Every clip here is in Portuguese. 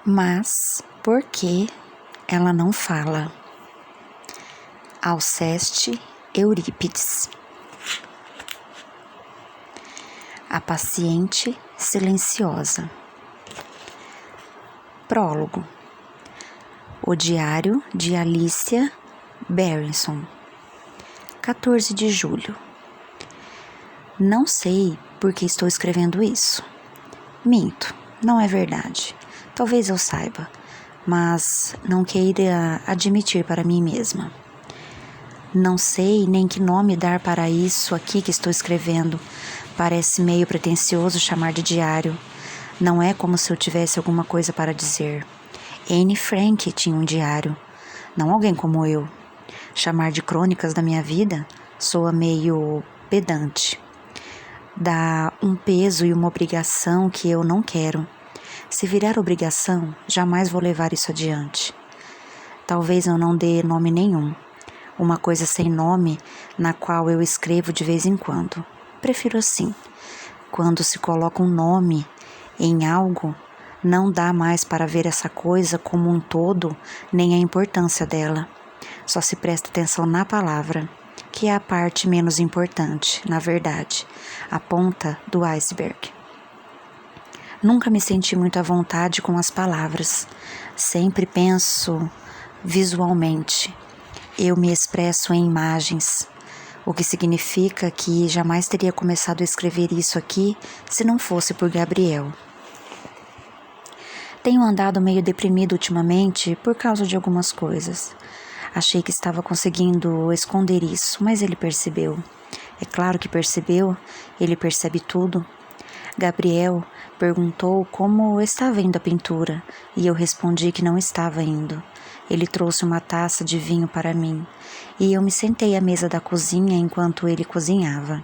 Mas por que ela não fala? Alceste Eurípides. A paciente silenciosa. Prólogo. O diário de Alicia Berenson. 14 de julho. Não sei por que estou escrevendo isso. Minto, não é verdade. Talvez eu saiba, mas não queira admitir para mim mesma. Não sei nem que nome dar para isso aqui que estou escrevendo. Parece meio pretensioso chamar de diário. Não é como se eu tivesse alguma coisa para dizer. Anne Frank tinha um diário, não alguém como eu. Chamar de crônicas da minha vida soa meio pedante. Dá um peso e uma obrigação que eu não quero. Se virar obrigação, jamais vou levar isso adiante. Talvez eu não dê nome nenhum. Uma coisa sem nome, na qual eu escrevo de vez em quando. Prefiro assim. Quando se coloca um nome em algo, não dá mais para ver essa coisa como um todo, nem a importância dela. Só se presta atenção na palavra, que é a parte menos importante, na verdade, a ponta do iceberg. Nunca me senti muito à vontade com as palavras. Sempre penso visualmente. Eu me expresso em imagens, o que significa que jamais teria começado a escrever isso aqui se não fosse por Gabriel. Tenho andado meio deprimido ultimamente por causa de algumas coisas. Achei que estava conseguindo esconder isso, mas ele percebeu. É claro que percebeu, ele percebe tudo. Gabriel perguntou como estava indo a pintura e eu respondi que não estava indo. Ele trouxe uma taça de vinho para mim e eu me sentei à mesa da cozinha enquanto ele cozinhava.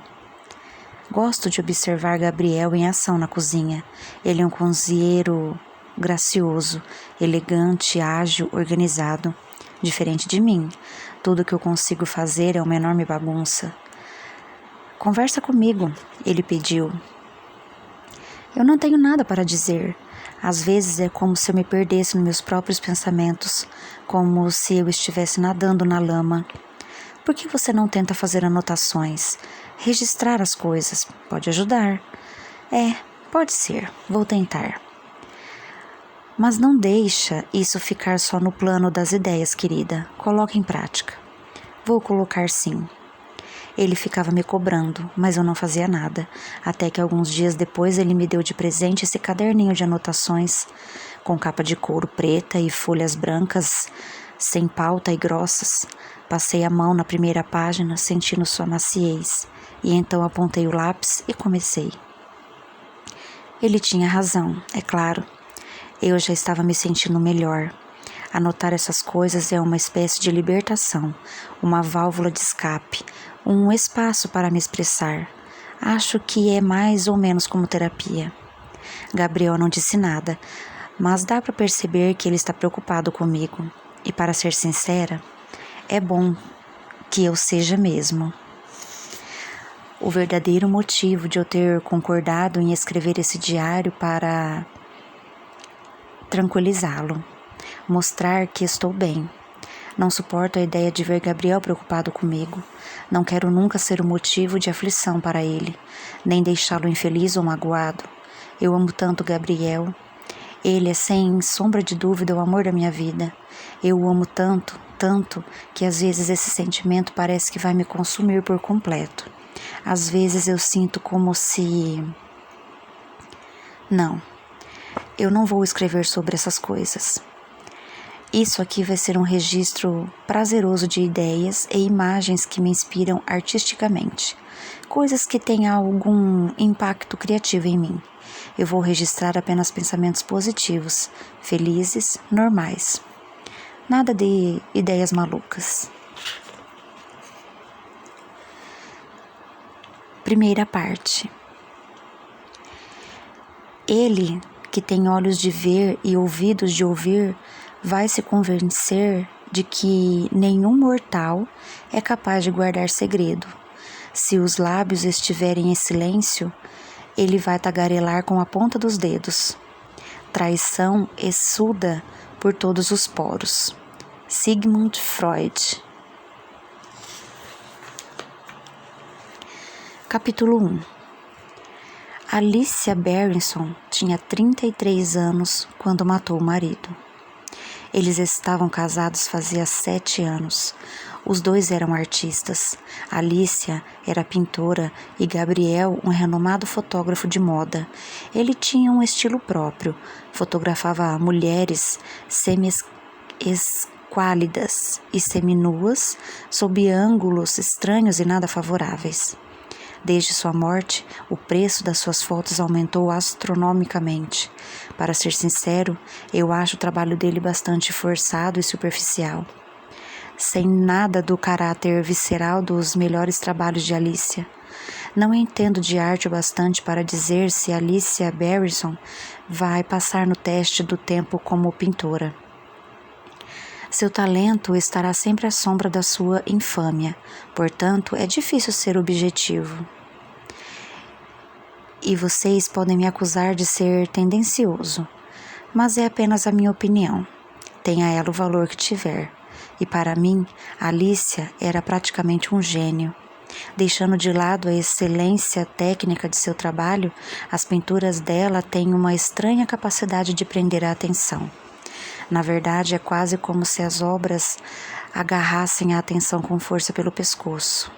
Gosto de observar Gabriel em ação na cozinha. Ele é um cozinheiro gracioso, elegante, ágil, organizado. Diferente de mim, tudo que eu consigo fazer é uma enorme bagunça. Conversa comigo, ele pediu. Eu não tenho nada para dizer. Às vezes é como se eu me perdesse nos meus próprios pensamentos, como se eu estivesse nadando na lama. Por que você não tenta fazer anotações? Registrar as coisas pode ajudar. Pode ser, vou tentar. Mas não deixa isso ficar só no plano das ideias, querida. Coloque em prática. Vou colocar sim. Ele ficava me cobrando, mas eu não fazia nada, até que alguns dias depois ele me deu de presente esse caderninho de anotações, com capa de couro preta e folhas brancas, sem pauta e grossas. Passei a mão na primeira página, sentindo sua maciez, e então apontei o lápis e comecei. Ele tinha razão, é claro. Eu já estava me sentindo melhor. Anotar essas coisas é uma espécie de libertação, uma válvula de escape, um espaço para me expressar. Acho que é mais ou menos como terapia. Gabriel não disse nada, mas dá para perceber que ele está preocupado comigo. E para ser sincera, é bom que eu seja mesmo. O verdadeiro motivo de eu ter concordado em escrever esse diário para tranquilizá-lo. Mostrar que estou bem. Não suporto a ideia de ver Gabriel preocupado comigo. Não quero nunca ser o motivo de aflição para ele, nem deixá-lo infeliz ou magoado. Eu amo tanto Gabriel. Ele é, sem sombra de dúvida, o amor da minha vida. Eu o amo tanto, tanto, que às vezes esse sentimento parece que vai me consumir por completo. Às vezes eu sinto como se... Não, eu não vou escrever sobre essas coisas. Isso aqui vai ser um registro prazeroso de ideias e imagens que me inspiram artisticamente. Coisas que têm algum impacto criativo em mim. Eu vou registrar apenas pensamentos positivos, felizes, normais. Nada de ideias malucas. Primeira parte. Ele, que tem olhos de ver e ouvidos de ouvir, vai se convencer de que nenhum mortal é capaz de guardar segredo. Se os lábios estiverem em silêncio, ele vai tagarelar com a ponta dos dedos. Traição exsuda por todos os poros. Sigmund Freud. Capítulo 1. Alicia Berenson tinha 33 anos quando matou o marido. Eles estavam casados fazia 7 anos. Os dois eram artistas. Alicia era pintora e Gabriel um renomado fotógrafo de moda. Ele tinha um estilo próprio. Fotografava mulheres semi-esquálidas e seminuas sob ângulos estranhos e nada favoráveis. Desde sua morte, o preço das suas fotos aumentou astronomicamente. Para ser sincero, eu acho o trabalho dele bastante forçado e superficial. Sem nada do caráter visceral dos melhores trabalhos de Alicia. Não entendo de arte o bastante para dizer se Alicia Berenson vai passar no teste do tempo como pintora. Seu talento estará sempre à sombra da sua infâmia, portanto, é difícil ser objetivo. E vocês podem me acusar de ser tendencioso, mas é apenas a minha opinião. Tenha ela o valor que tiver. E para mim, Alicia era praticamente um gênio. Deixando de lado a excelência técnica de seu trabalho, as pinturas dela têm uma estranha capacidade de prender a atenção. Na verdade, é quase como se as obras agarrassem a atenção com força pelo pescoço.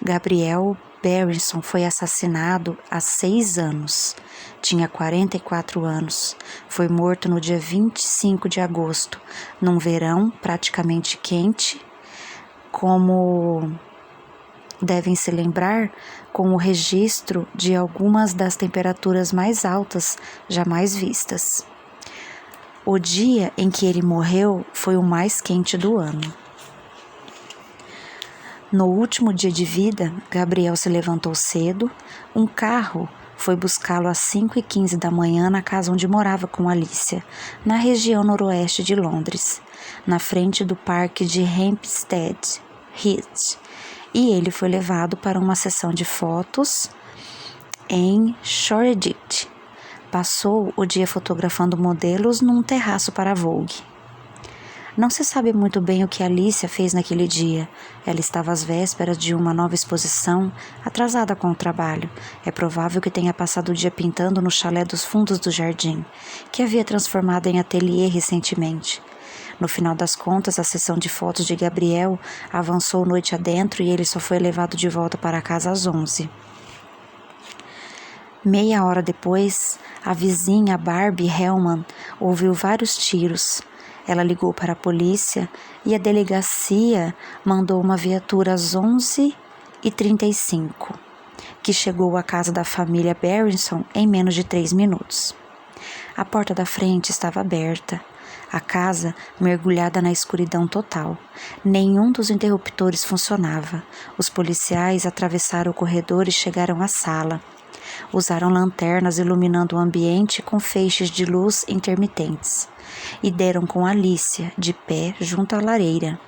Gabriel Berenson foi assassinado há 6 anos. Tinha 44 anos. Foi morto no dia 25 de agosto, num verão praticamente quente, como devem se lembrar, com o registro de algumas das temperaturas mais altas jamais vistas. O dia em que ele morreu foi o mais quente do ano. No último dia de vida, Gabriel se levantou cedo. Um carro foi buscá-lo às 5h15 da manhã na casa onde morava com Alicia, na região noroeste de Londres, na frente do parque de Hampstead Heath, e ele foi levado para uma sessão de fotos em Shoreditch. Passou o dia fotografando modelos num terraço para a Vogue. Não se sabe muito bem o que Alicia fez naquele dia. Ela estava às vésperas de uma nova exposição, atrasada com o trabalho. É provável que tenha passado o dia pintando no chalé dos fundos do jardim, que havia transformado em ateliê recentemente. No final das contas, a sessão de fotos de Gabriel avançou noite adentro e ele só foi levado de volta para casa às 11h. Meia hora depois, a vizinha Barbie Hellman ouviu vários tiros. Ela ligou para a polícia e a delegacia mandou uma viatura às 11h35, que chegou à casa da família Berenson em menos de 3 minutos. A porta da frente estava aberta, a casa mergulhada na escuridão total. Nenhum dos interruptores funcionava. Os policiais atravessaram o corredor e chegaram à sala. Usaram lanternas iluminando o ambiente com feixes de luz intermitentes e deram com Alicia, de pé junto à lareira.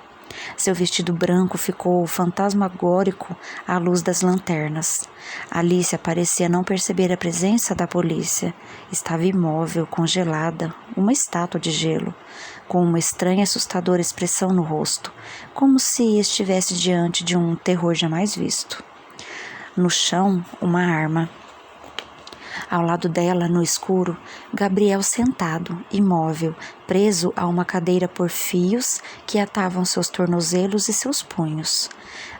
Seu vestido branco ficou fantasmagórico à luz das lanternas. Alicia parecia não perceber a presença da polícia. Estava imóvel, congelada, uma estátua de gelo, com uma estranha e assustadora expressão no rosto, como se estivesse diante de um terror jamais visto. No chão, uma arma. Ao lado dela, no escuro, Gabriel sentado, imóvel, preso a uma cadeira por fios que atavam seus tornozelos e seus punhos.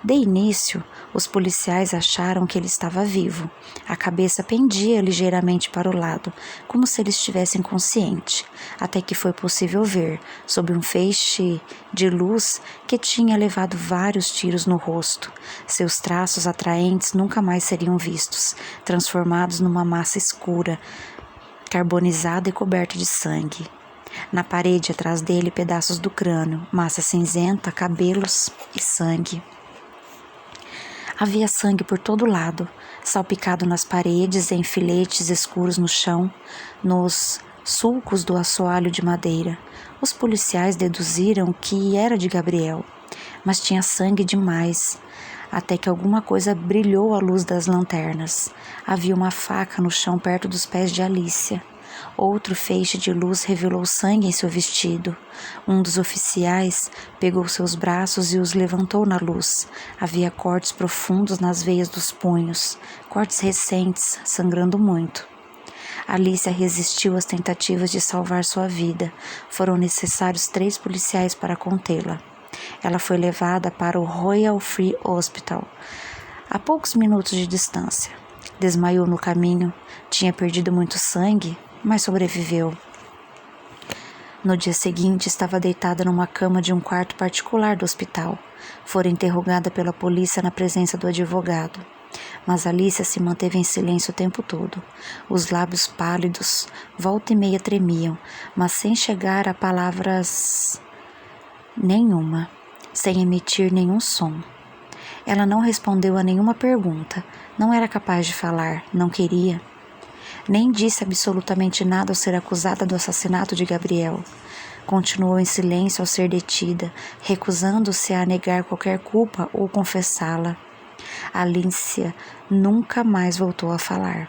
De início, os policiais acharam que ele estava vivo. A cabeça pendia ligeiramente para o lado, como se ele estivesse inconsciente, até que foi possível ver, sob um feixe de luz, que tinha levado vários tiros no rosto. Seus traços atraentes nunca mais seriam vistos, transformados numa massa escura, carbonizada e coberta de sangue. Na parede atrás dele, pedaços do crânio, massa cinzenta, cabelos e sangue. Havia sangue por todo lado, salpicado nas paredes, em filetes escuros no chão, nos sulcos do assoalho de madeira. Os policiais deduziram que era de Gabriel, mas tinha sangue demais, até que alguma coisa brilhou à luz das lanternas. Havia uma faca no chão perto dos pés de Alicia. Outro feixe de luz revelou sangue em seu vestido. Um dos oficiais pegou seus braços e os levantou na luz. Havia cortes profundos nas veias dos punhos, cortes recentes, sangrando muito. Alicia resistiu às tentativas de salvar sua vida. Foram necessários 3 policiais para contê-la. Ela foi levada para o Royal Free Hospital, a poucos minutos de distância. Desmaiou no caminho, tinha perdido muito sangue, mas sobreviveu. No dia seguinte, estava deitada numa cama de um quarto particular do hospital. Fora interrogada pela polícia na presença do advogado. Mas Alicia se manteve em silêncio o tempo todo. Os lábios pálidos, volta e meia tremiam, mas sem chegar a palavras nenhuma, sem emitir nenhum som. Ela não respondeu a nenhuma pergunta, não era capaz de falar, não queria. Nem disse absolutamente nada ao ser acusada do assassinato de Gabriel. Continuou em silêncio ao ser detida, recusando-se a negar qualquer culpa ou confessá-la. Alicia nunca mais voltou a falar.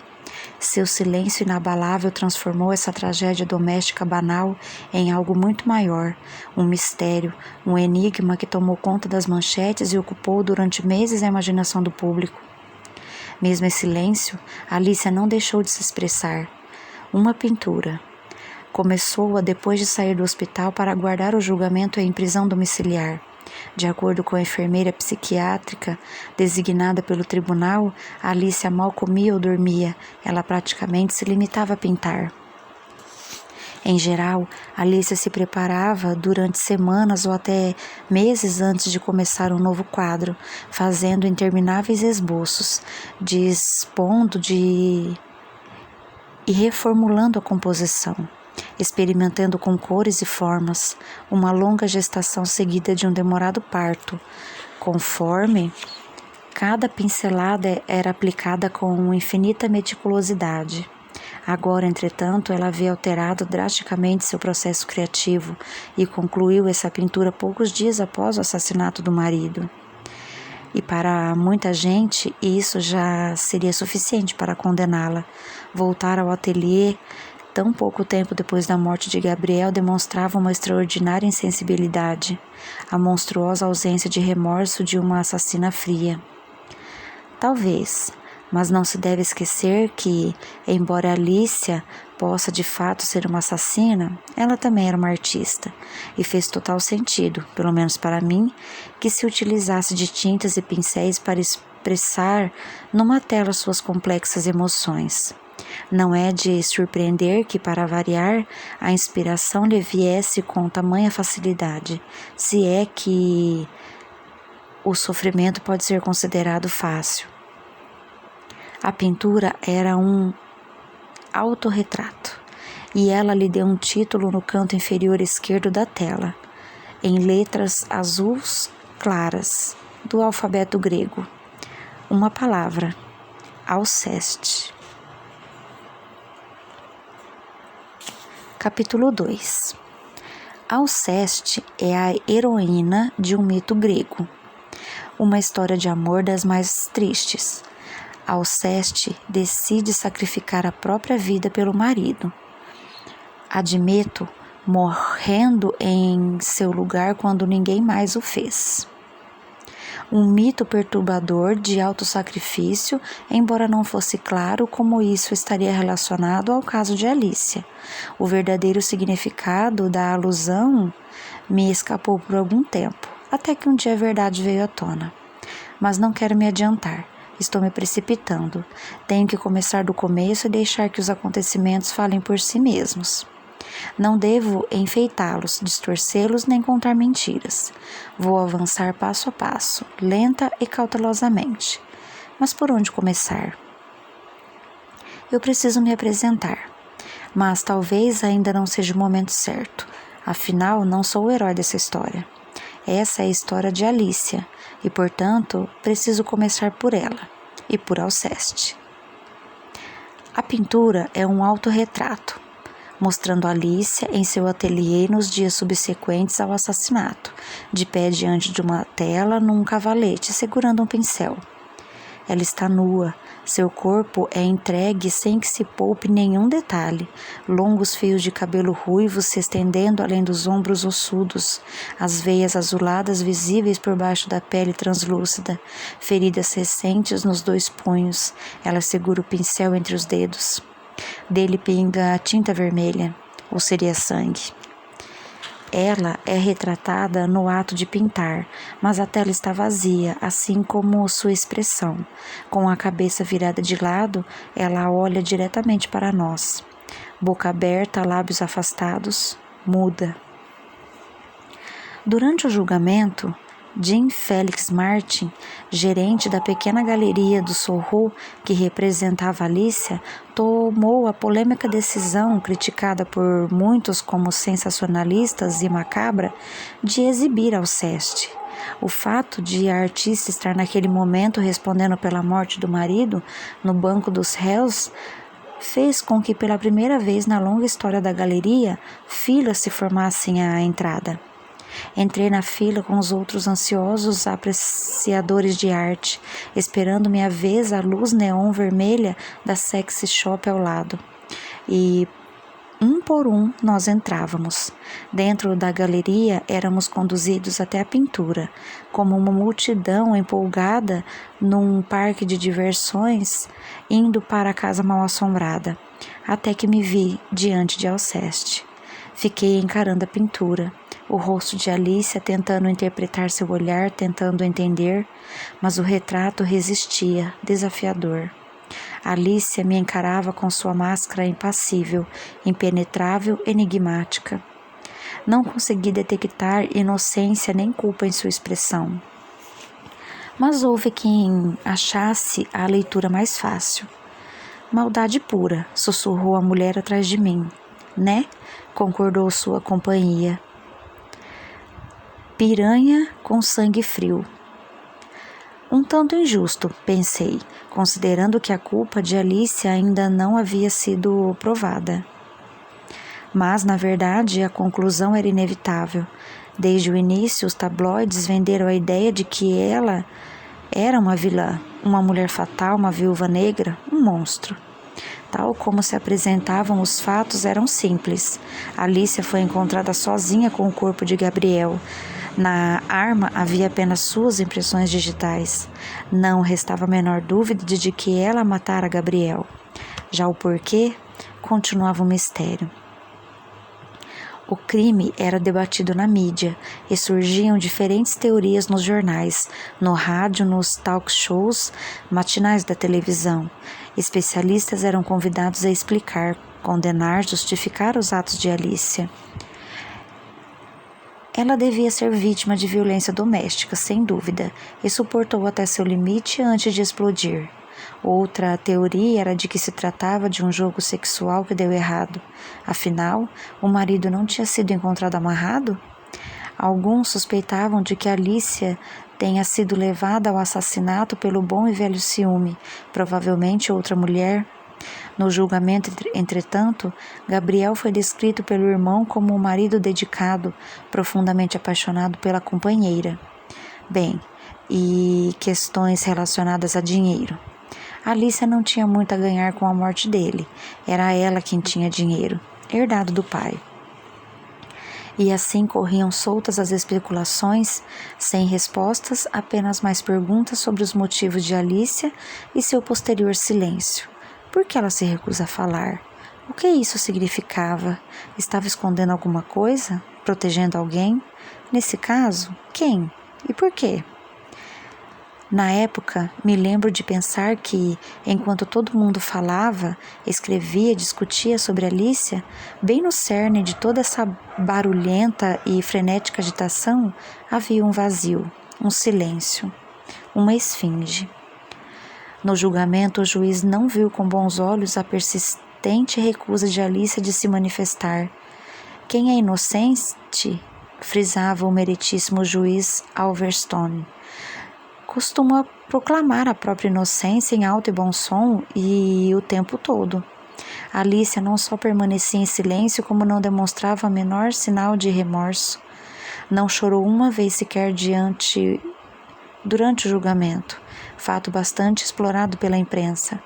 Seu silêncio inabalável transformou essa tragédia doméstica banal em algo muito maior, um mistério, um enigma que tomou conta das manchetes e ocupou durante meses a imaginação do público. Mesmo em silêncio, Alicia não deixou de se expressar. Uma pintura. Começou-a depois de sair do hospital para aguardar o julgamento em prisão domiciliar. De acordo com a enfermeira psiquiátrica designada pelo tribunal, Alicia mal comia ou dormia. Ela praticamente se limitava a pintar. Em geral, Alicia se preparava durante semanas ou até meses antes de começar um novo quadro, fazendo intermináveis esboços, dispondo e reformulando a composição, experimentando com cores e formas, uma longa gestação seguida de um demorado parto, conforme cada pincelada era aplicada com infinita meticulosidade. Agora, entretanto, ela havia alterado drasticamente seu processo criativo e concluiu essa pintura poucos dias após o assassinato do marido. E para muita gente, isso já seria suficiente para condená-la. Voltar ao ateliê tão pouco tempo depois da morte de Gabriel demonstrava uma extraordinária insensibilidade, a monstruosa ausência de remorso de uma assassina fria. Talvez, mas não se deve esquecer que, embora Alicia possa de fato ser uma assassina, ela também era uma artista, e fez total sentido, pelo menos para mim, que se utilizasse de tintas e pincéis para expressar numa tela suas complexas emoções. Não é de surpreender que, para variar, a inspiração lhe viesse com tamanha facilidade, se é que o sofrimento pode ser considerado fácil. A pintura era um autorretrato, e ela lhe deu um título no canto inferior esquerdo da tela, em letras azuis claras, do alfabeto grego. Uma palavra: Alceste. Capítulo 2. Alceste é a heroína de um mito grego, uma história de amor das mais tristes. Alceste decide sacrificar a própria vida pelo marido. Admeto, morrendo em seu lugar quando ninguém mais o fez. Um mito perturbador de autossacrifício, embora não fosse claro como isso estaria relacionado ao caso de Alicia. O verdadeiro significado da alusão me escapou por algum tempo, até que um dia a verdade veio à tona. Mas não quero me adiantar. Estou me precipitando. Tenho que começar do começo e deixar que os acontecimentos falem por si mesmos. Não devo enfeitá-los, distorcê-los nem contar mentiras. Vou avançar passo a passo, lenta e cautelosamente. Mas por onde começar? Eu preciso me apresentar, mas talvez ainda não seja o momento certo. Afinal, não sou o herói dessa história. Essa é a história de Alicia e, portanto, preciso começar por ela e por Alceste. A pintura é um autorretrato, mostrando Alicia em seu ateliê nos dias subsequentes ao assassinato, de pé diante de uma tela num cavalete, segurando um pincel. Ela está nua, Seu corpo é entregue sem que se poupe nenhum detalhe. Longos fios de cabelo ruivo se estendendo além dos ombros ossudos, as veias azuladas visíveis por baixo da pele translúcida, feridas recentes nos 2 punhos. Ela segura o pincel entre os dedos. Dele pinga tinta vermelha, ou seria sangue. Ela é retratada no ato de pintar, mas a tela está vazia, assim como sua expressão. Com a cabeça virada de lado, ela olha diretamente para nós. Boca aberta, lábios afastados, muda. Durante o julgamento, Jim Felix Martin, gerente da pequena galeria do Soho que representava Alicia, tomou a polêmica decisão, criticada por muitos como sensacionalistas e macabra, de exibir Alceste. O fato de a artista estar naquele momento respondendo pela morte do marido no banco dos réus fez com que pela primeira vez na longa história da galeria, filas se formassem à entrada. Entrei na fila com os outros ansiosos apreciadores de arte, esperando minha vez à luz neon vermelha da sexy shop ao lado. E um por um nós entrávamos. Dentro da galeria éramos conduzidos até a pintura, como uma multidão empolgada num parque de diversões, indo para a casa mal-assombrada, até que me vi diante de Alceste. Fiquei encarando a pintura, o rosto de Alicia tentando interpretar seu olhar, tentando entender, mas o retrato resistia, desafiador. Alicia me encarava com sua máscara impassível, impenetrável, enigmática. Não consegui detectar inocência nem culpa em sua expressão. Mas houve quem achasse a leitura mais fácil. Maldade pura, sussurrou a mulher atrás de mim. Né? Concordou sua companhia. Piranha com sangue frio. Um tanto injusto, pensei, considerando que a culpa de Alicia ainda não havia sido provada. Mas, na verdade, a conclusão era inevitável. Desde o início, os tabloides venderam a ideia de que ela era uma vilã, uma mulher fatal, uma viúva negra, um monstro. Tal como se apresentavam os fatos eram simples. Alicia foi encontrada sozinha com o corpo de Gabriel. Na arma havia apenas suas impressões digitais. Não restava a menor dúvida de que ela matara Gabriel. Já o porquê continuava um mistério. O crime era debatido na mídia e surgiam diferentes teorias nos jornais, no rádio, nos talk shows matinais da televisão. Especialistas eram convidados a explicar, condenar, justificar os atos de Alicia. Ela devia ser vítima de violência doméstica, sem dúvida, e suportou até seu limite antes de explodir. Outra teoria era de que se tratava de um jogo sexual que deu errado. Afinal, o marido não tinha sido encontrado amarrado? Alguns suspeitavam de que Alicia tenha sido levada ao assassinato pelo bom e velho ciúme, provavelmente outra mulher. No julgamento, entretanto, Gabriel foi descrito pelo irmão como um marido dedicado, profundamente apaixonado pela companheira. Bem, e questões relacionadas a dinheiro. Alicia não tinha muito a ganhar com a morte dele. Era ela quem tinha dinheiro, herdado do pai. E assim corriam soltas as especulações, sem respostas, apenas mais perguntas sobre os motivos de Alicia e seu posterior silêncio. Por que ela se recusa a falar? O que isso significava? Estava escondendo alguma coisa? Protegendo alguém? Nesse caso, quem? E por quê? Na época, me lembro de pensar que, enquanto todo mundo falava, escrevia, discutia sobre Alicia, bem no cerne de toda essa barulhenta e frenética agitação, havia um vazio, um silêncio, uma esfinge. No julgamento, o juiz não viu com bons olhos a persistente recusa de Alicia de se manifestar. Quem é inocente, frisava o meritíssimo juiz Alverstone, costuma proclamar a própria inocência em alto e bom som e o tempo todo. Alicia não só permanecia em silêncio, como não demonstrava o menor sinal de remorso. Não chorou uma vez sequer durante o julgamento. fato bastante explorado pela imprensa,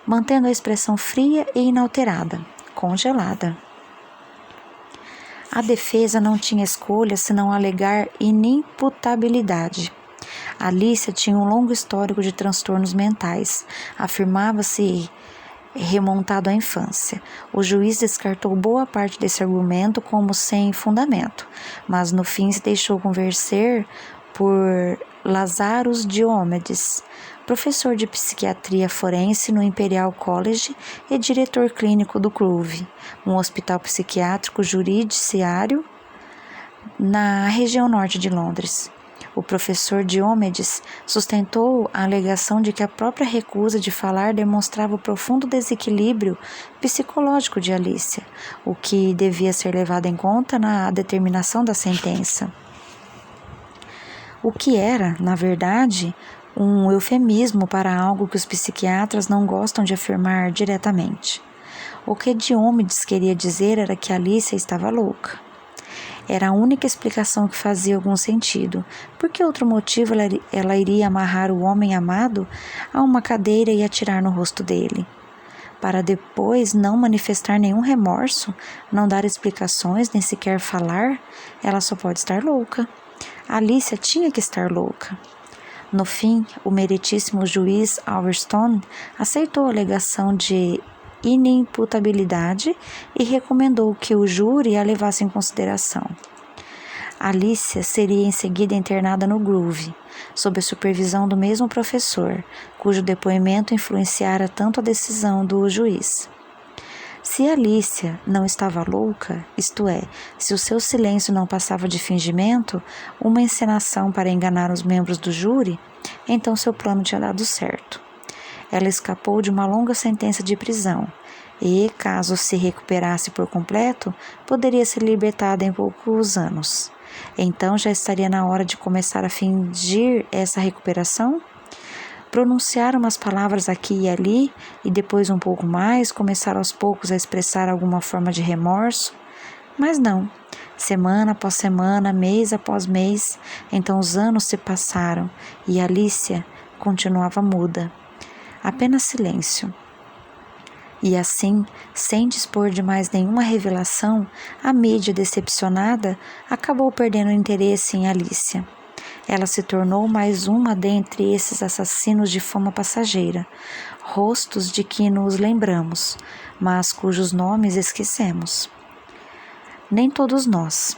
mantendo a expressão fria e inalterada, congelada. A defesa não tinha escolha senão alegar inimputabilidade. Alicia tinha um longo histórico de transtornos mentais, afirmava-se remontado à infância. O juiz descartou boa parte desse argumento como sem fundamento, mas no fim se deixou convencer por Lazarus Diomedes, professor de psiquiatria forense no Imperial College e diretor clínico do Groove, um hospital psiquiátrico judiciário na região norte de Londres. O professor Diomedes sustentou a alegação de que a própria recusa de falar demonstrava o profundo desequilíbrio psicológico de Alicia, o que devia ser levado em conta na determinação da sentença. O que era, na verdade, um eufemismo para algo que os psiquiatras não gostam de afirmar diretamente. O que Diomedes queria dizer era que Alicia estava louca. Era a única explicação que fazia algum sentido. Por que outro motivo ela iria amarrar o homem amado a uma cadeira e atirar no rosto dele? Para depois não manifestar nenhum remorso, não dar explicações, nem sequer falar, ela só pode estar louca. Alicia tinha que estar louca. No fim, o meritíssimo juiz Alverstone aceitou a alegação de inimputabilidade e recomendou que o júri a levasse em consideração. Alicia seria em seguida internada no Groove, sob a supervisão do mesmo professor, cujo depoimento influenciara tanto a decisão do juiz. Se Alicia não estava louca, isto é, se o seu silêncio não passava de fingimento, uma encenação para enganar os membros do júri, então seu plano tinha dado certo. Ela escapou de uma longa sentença de prisão e, caso se recuperasse por completo, poderia ser libertada em poucos anos. Então já estaria na hora de começar a fingir essa recuperação? Pronunciar umas palavras aqui e ali e depois um pouco mais, começar aos poucos a expressar alguma forma de remorso? Mas não. Semana após semana, mês após mês, então os anos se passaram e Alicia continuava muda. Apenas silêncio. E assim, sem dispor de mais nenhuma revelação, a mídia decepcionada acabou perdendo interesse em Alicia. Ela se tornou mais uma dentre esses assassinos de fama passageira, rostos de que nos lembramos, mas cujos nomes esquecemos. Nem todos nós.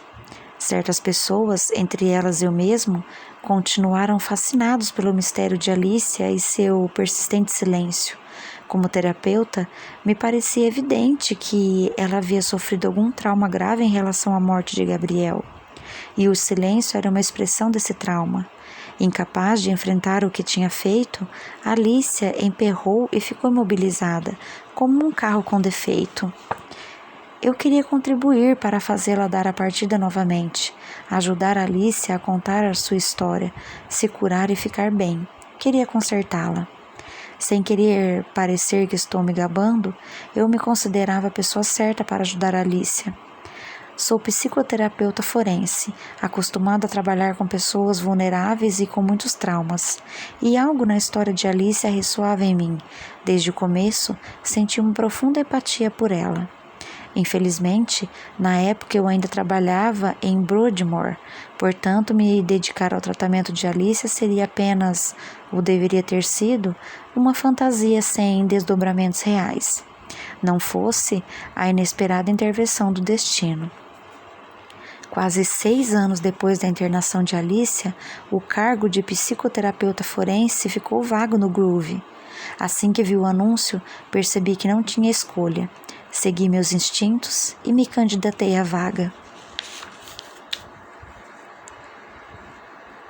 Certas pessoas, entre elas eu mesmo, continuaram fascinados pelo mistério de Alicia e seu persistente silêncio. Como terapeuta, me parecia evidente que ela havia sofrido algum trauma grave em relação à morte de Gabriel. E o silêncio era uma expressão desse trauma. Incapaz de enfrentar o que tinha feito, Alicia emperrou e ficou imobilizada, como um carro com defeito. Eu queria contribuir para fazê-la dar a partida novamente, ajudar Alicia a contar a sua história, se curar e ficar bem. Queria consertá-la. Sem querer parecer que estou me gabando, eu me considerava a pessoa certa para ajudar Alicia. Sou psicoterapeuta forense, acostumada a trabalhar com pessoas vulneráveis e com muitos traumas, e algo na história de Alicia ressoava em mim. Desde o começo, senti uma profunda empatia por ela. Infelizmente, na época eu ainda trabalhava em Broadmoor, portanto me dedicar ao tratamento de Alicia seria apenas, ou deveria ter sido, uma fantasia sem desdobramentos reais. Não fosse a inesperada intervenção do destino. Quase 6 anos depois da internação de Alicia, o cargo de psicoterapeuta forense ficou vago no Groove. Assim que vi o anúncio, percebi que não tinha escolha. Segui meus instintos e me candidatei à vaga.